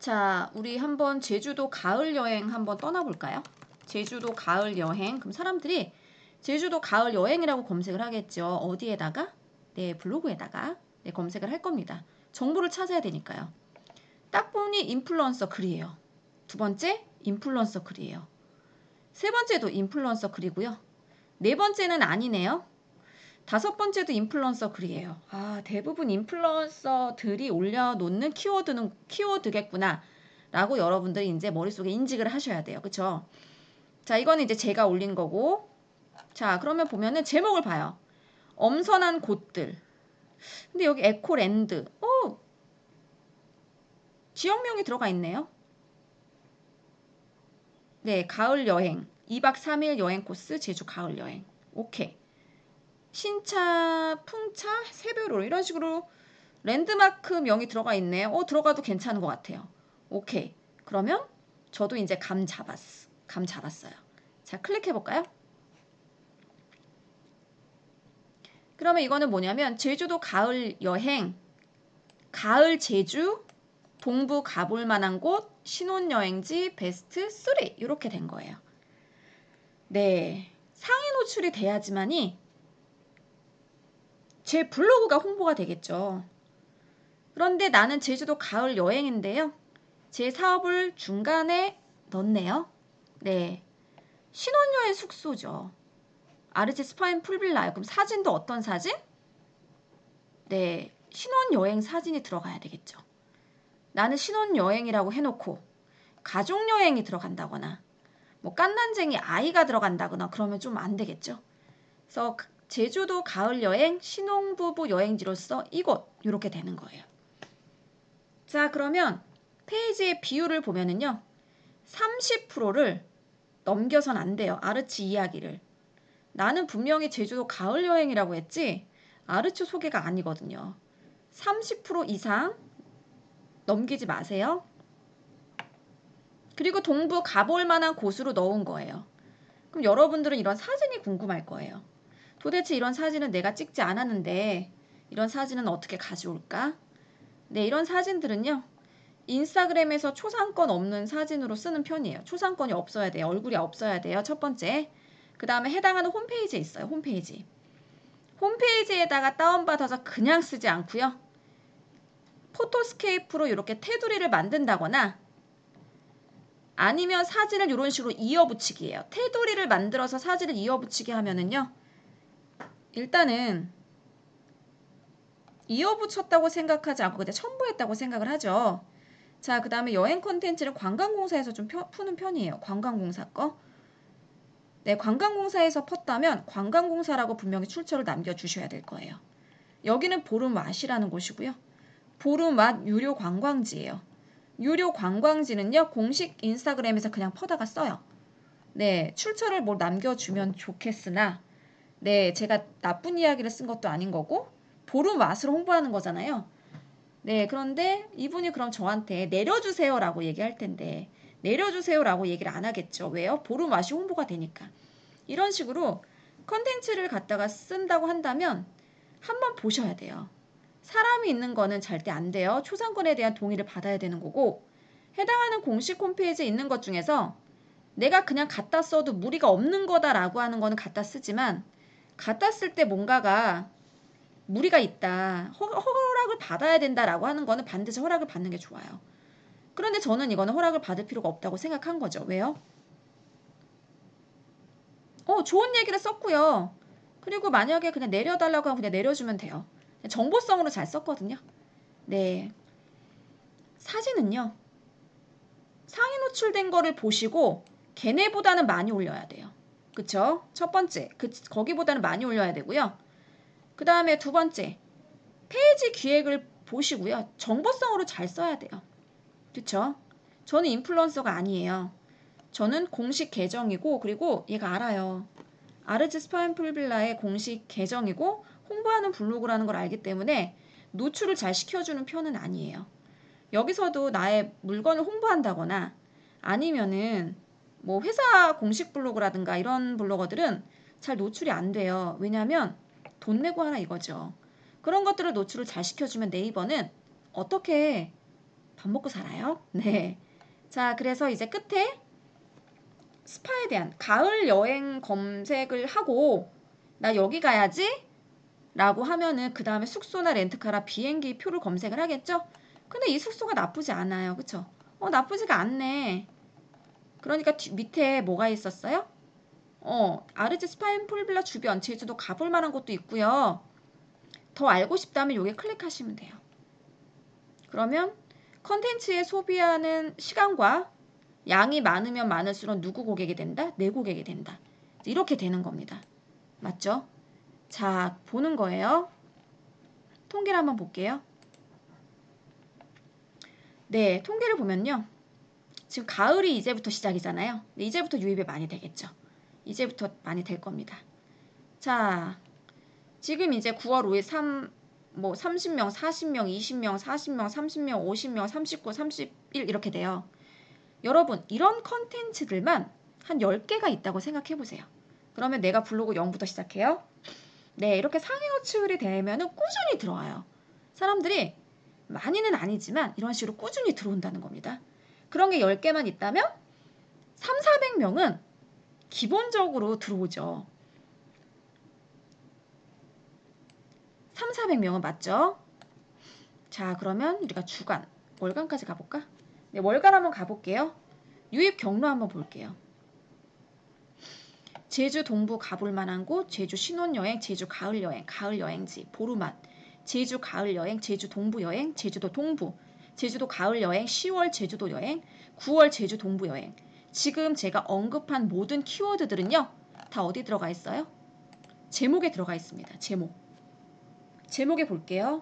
자, 우리 한번 제주도 가을 여행 한번 떠나볼까요? 제주도 가을 여행. 그럼 사람들이 제주도 가을 여행이라고 검색을 하겠죠. 어디에다가? 네, 블로그에다가 네, 검색을 할 겁니다. 정보를 찾아야 되니까요. 딱 보니 인플루언서 글이에요. 두 번째, 인플루언서 글이에요. 세 번째도 인플루언서 글이고요. 네 번째는 아니네요. 다섯 번째도 인플루언서 글이에요. 아, 대부분 인플루언서들이 올려놓는 키워드겠구나. 라고 여러분들이 이제 머릿속에 인식을 하셔야 돼요. 그쵸? 자, 이거는 이제 제가 올린 거고. 자, 그러면 보면은 제목을 봐요. 엄선한 곳들. 근데 여기 에코랜드. 지역명이 들어가 있네요. 네, 가을 여행. 2박 3일 여행 코스 제주 가을 여행. 오케이. 신차, 풍차, 새별로 이런 식으로 랜드마크 명이 들어가 있네. 들어가도 괜찮은 것 같아요. 오케이. 그러면 저도 이제 감 잡았어요. 자, 클릭해볼까요? 그러면 이거는 뭐냐면 제주도 가을 여행, 가을 제주, 동부 가볼 만한 곳, 신혼여행지 베스트 3 이렇게 된 거예요. 네, 상위 노출이 돼야지만이 제 블로그가 홍보가 되겠죠. 그런데 나는 제주도 가을 여행인데요. 제 사업을 중간에 넣네요. 네, 신혼여행 숙소죠. 아르제 스파인 풀빌라요. 그럼 사진도 어떤 사진? 네, 신혼여행 사진이 들어가야 되겠죠. 나는 신혼여행이라고 해놓고 가족여행이 들어간다거나 뭐 깐난쟁이 아이가 들어간다거나 그러면 좀 안 되겠죠. 그래서 제주도 가을 여행 신혼부부 여행지로서 이곳 이렇게 되는 거예요. 자, 그러면 페이지의 비율을 보면은요. 30%를 넘겨선 안 돼요. 아르치 이야기를. 나는 분명히 제주도 가을 여행이라고 했지 아르치 소개가 아니거든요. 30% 이상 넘기지 마세요. 그리고 동부 가볼 만한 곳으로 넣은 거예요. 그럼 여러분들은 이런 사진이 궁금할 거예요. 도대체 이런 사진은 내가 찍지 않았는데 이런 사진은 어떻게 가져올까? 네, 이런 사진들은요. 인스타그램에서 초상권 없는 사진으로 쓰는 편이에요. 초상권이 없어야 돼요. 얼굴이 없어야 돼요. 첫 번째. 그 다음에 해당하는 홈페이지에 있어요. 홈페이지. 홈페이지에다가 다운받아서 그냥 쓰지 않고요. 포토스케이프로 이렇게 테두리를 만든다거나 아니면 사진을 이런 식으로 이어붙이기예요. 테두리를 만들어서 사진을 이어붙이기 하면은요. 일단은 이어붙였다고 생각하지 않고 그냥 첨부했다고 생각을 하죠. 자, 그 다음에 여행 콘텐츠를 관광공사에서 좀 푸는 편이에요. 관광공사 거. 네, 관광공사에서 펐다면 관광공사라고 분명히 출처를 남겨주셔야 될 거예요. 여기는 보름왓이라는 곳이고요. 보름왓 유료 관광지예요. 유료 관광지는요. 공식 인스타그램에서 그냥 퍼다가 써요. 네, 출처를 뭐 남겨주면 좋겠으나 네, 제가 나쁜 이야기를 쓴 것도 아닌 거고 보름왓으로 홍보하는 거잖아요. 네, 그런데 이분이 그럼 저한테 내려주세요라고 얘기할 텐데 내려주세요라고 얘기를 안 하겠죠. 왜요? 보름왓이 홍보가 되니까. 이런 식으로 컨텐츠를 갖다가 쓴다고 한다면 한번 보셔야 돼요. 사람이 있는 거는 절대 안 돼요. 초상권에 대한 동의를 받아야 되는 거고 해당하는 공식 홈페이지에 있는 것 중에서 내가 그냥 갖다 써도 무리가 없는 거다라고 하는 거는 갖다 쓰지만 갖다 쓸 때 뭔가가 무리가 있다. 허락을 받아야 된다라고 하는 거는 반드시 허락을 받는 게 좋아요. 그런데 저는 이거는 허락을 받을 필요가 없다고 생각한 거죠. 왜요? 좋은 얘기를 썼고요. 그리고 만약에 그냥 내려달라고 하면 그냥 내려주면 돼요. 정보성으로 잘 썼거든요. 네. 사진은요. 상위 노출된 거를 보시고 걔네보다는 많이 올려야 돼요. 그쵸? 첫 번째, 거기보다는 많이 올려야 되고요. 그 다음에 두 번째, 페이지 기획을 보시고요. 정보성으로 잘 써야 돼요. 그쵸? 저는 인플루언서가 아니에요. 저는 공식 계정이고 그리고 얘가 알아요. 아르츠 스파인 풀빌라의 공식 계정이고 홍보하는 블로그라는 걸 알기 때문에 노출을 잘 시켜주는 편은 아니에요. 여기서도 나의 물건을 홍보한다거나 아니면은 뭐 회사 공식 블로그라든가 이런 블로거들은 잘 노출이 안 돼요. 왜냐하면 돈 내고 하라 이거죠. 그런 것들을 노출을 잘 시켜주면 네이버는 어떻게 밥 먹고 살아요. 네. 자, 그래서 이제 끝에 스파에 대한 가을 여행 검색을 하고 나 여기 가야지 라고 하면은 그 다음에 숙소나 렌트카라 비행기 표를 검색을 하겠죠? 근데 이 숙소가 나쁘지 않아요. 그쵸? 나쁘지가 않네. 그러니까 밑에 뭐가 있었어요? 아르제 스파인 풀빌라 주변 제주도 가볼 만한 곳도 있고요. 더 알고 싶다면 여기 클릭하시면 돼요. 그러면 컨텐츠에 소비하는 시간과 양이 많으면 많을수록 누구 고객이 된다? 내 고객이 된다. 이렇게 되는 겁니다. 맞죠? 자, 보는 거예요. 통계를 한번 볼게요. 네, 통계를 보면요. 지금 가을이 이제부터 시작이잖아요. 이제부터 유입이 많이 되겠죠. 이제부터 많이 될 겁니다. 자, 지금 이제 9월 5일 30명, 40명, 20명, 40명, 30명, 50명, 39, 31 이렇게 돼요. 여러분, 이런 컨텐츠들만 한 10개가 있다고 생각해 보세요. 그러면 내가 블로그 0부터 시작해요. 네, 이렇게 상위 노출이 되면은 꾸준히 들어와요. 사람들이 많이는 아니지만 이런 식으로 꾸준히 들어온다는 겁니다. 그런 게 10개만 있다면 3,400명은 기본적으로 들어오죠. 3,400명은 맞죠? 자, 그러면 우리가 주간, 월간까지 가볼까? 네, 월간 한번 가볼게요. 유입 경로 한번 볼게요. 제주 동부 가볼 만한 곳, 제주 신혼여행, 제주 가을여행, 가을여행지, 보루맛, 제주 가을여행, 제주 동부여행, 제주도 동부, 제주도 가을여행, 10월 제주도 여행, 9월 제주 동부여행. 지금 제가 언급한 모든 키워드들은요. 다 어디 들어가 있어요? 제목에 들어가 있습니다. 제목에 볼게요.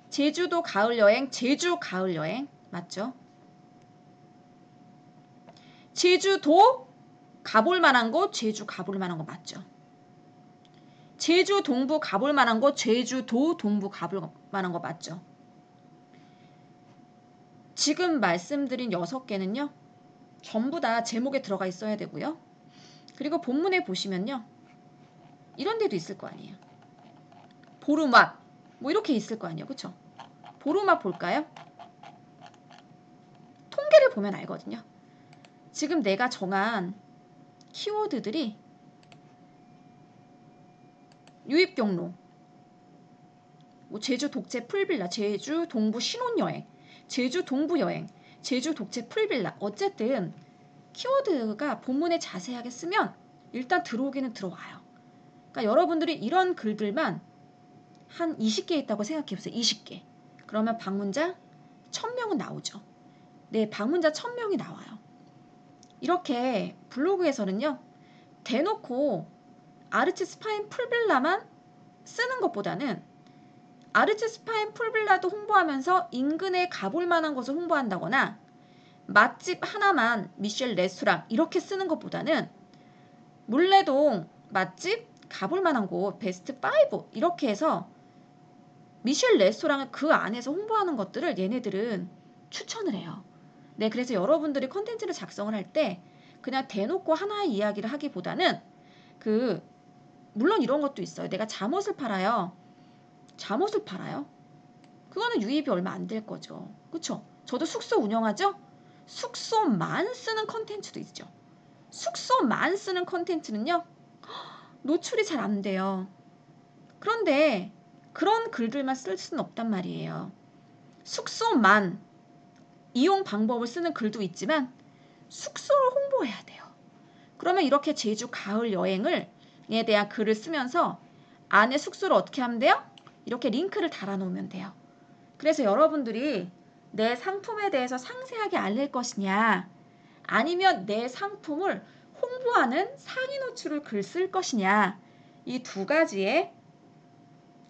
제주도 가을여행, 제주 가을여행 맞죠? 제주도 가볼 만한 곳, 제주 가볼 만한 곳 맞죠? 제주 동부 가볼 만한 곳, 제주도 동부 가볼 만한 거 맞죠? 지금 말씀드린 6개는요. 전부 다 제목에 들어가 있어야 되고요. 그리고 본문에 보시면요. 이런 데도 있을 거 아니에요. 보루맛 뭐 이렇게 있을 거 아니에요. 그쵸? 보루맛 볼까요? 통계를 보면 알거든요. 지금 내가 정한 키워드들이 유입 경로 뭐 제주 독채 풀빌라, 제주 동부 신혼여행, 제주 동부 여행, 제주 독채 풀빌라 어쨌든 키워드가 본문에 자세하게 쓰면 일단 들어오기는 들어와요. 그러니까 여러분들이 이런 글들만 한 20개 있다고 생각해보세요. 20개. 그러면 방문자 1000명은 나오죠. 네, 방문자 1000명이 나와요. 이렇게 블로그에서는요. 대놓고 아르치 스파인 풀빌라만 쓰는 것보다는 아르치 스파인 풀빌라도 홍보하면서 인근에 가볼 만한 곳을 홍보한다거나 맛집 하나만 미셸 레스토랑 이렇게 쓰는 것보다는 물레동 맛집 가볼 만한 곳 베스트 5 이렇게 해서 미셸 레스토랑을 그 안에서 홍보하는 것들을 얘네들은 추천을 해요. 네, 그래서 여러분들이 컨텐츠를 작성을 할 때 그냥 대놓고 하나의 이야기를 하기보다는 물론 이런 것도 있어요. 내가 잠옷을 팔아요. 잠옷을 팔아요? 그거는 유입이 얼마 안 될 거죠. 그쵸? 저도 숙소 운영하죠? 숙소만 쓰는 컨텐츠도 있죠. 숙소만 쓰는 컨텐츠는요. 노출이 잘 안 돼요. 그런데 그런 글들만 쓸 수는 없단 말이에요. 숙소만 이용 방법을 쓰는 글도 있지만 숙소를 홍보해야 돼요. 그러면 이렇게 제주 가을 여행에 대한 글을 쓰면서 안에 숙소를 어떻게 하면 돼요? 이렇게 링크를 달아놓으면 돼요. 그래서 여러분들이 내 상품에 대해서 상세하게 알릴 것이냐 아니면 내 상품을 홍보하는 상위 노출을 글 쓸 것이냐 이 두 가지의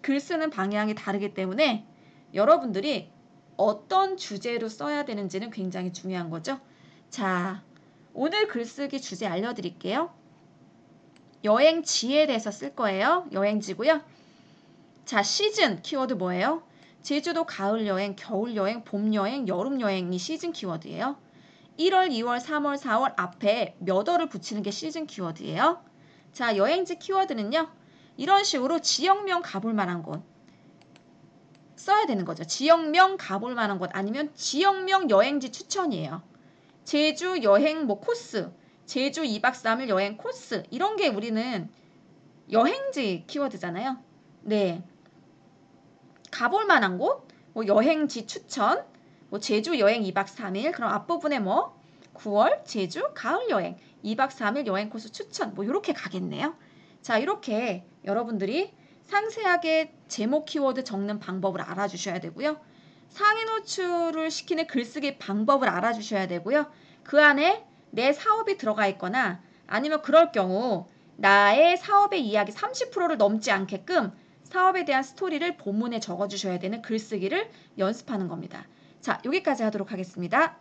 글 쓰는 방향이 다르기 때문에 여러분들이 어떤 주제로 써야 되는지는 굉장히 중요한 거죠. 자, 오늘 글쓰기 주제 알려드릴게요. 여행지에 대해서 쓸 거예요. 여행지고요. 자, 시즌 키워드 뭐예요? 제주도 가을 여행, 겨울 여행, 봄 여행, 여름 여행이 시즌 키워드예요. 1월, 2월, 3월, 4월 앞에 몇 월을 붙이는 게 시즌 키워드예요. 자, 여행지 키워드는요. 이런 식으로 지역명 가볼 만한 곳. 써야 되는 거죠. 지역명 가볼 만한 곳 아니면 지역명 여행지 추천이에요. 제주 여행 뭐 코스, 제주 2박 3일 여행 코스 이런 게 우리는 여행지 키워드잖아요. 네. 가볼 만한 곳, 뭐 여행지 추천, 뭐 제주 여행 2박 3일 그럼 앞부분에 뭐 9월 제주 가을 여행 2박 3일 여행 코스 추천 뭐 이렇게 가겠네요. 자, 이렇게 여러분들이 상세하게 제목 키워드 적는 방법을 알아주셔야 되고요. 상위 노출을 시키는 글쓰기 방법을 알아주셔야 되고요. 그 안에 내 사업이 들어가 있거나 아니면 그럴 경우 나의 사업의 이야기 30%를 넘지 않게끔 사업에 대한 스토리를 본문에 적어주셔야 되는 글쓰기를 연습하는 겁니다. 자, 여기까지 하도록 하겠습니다.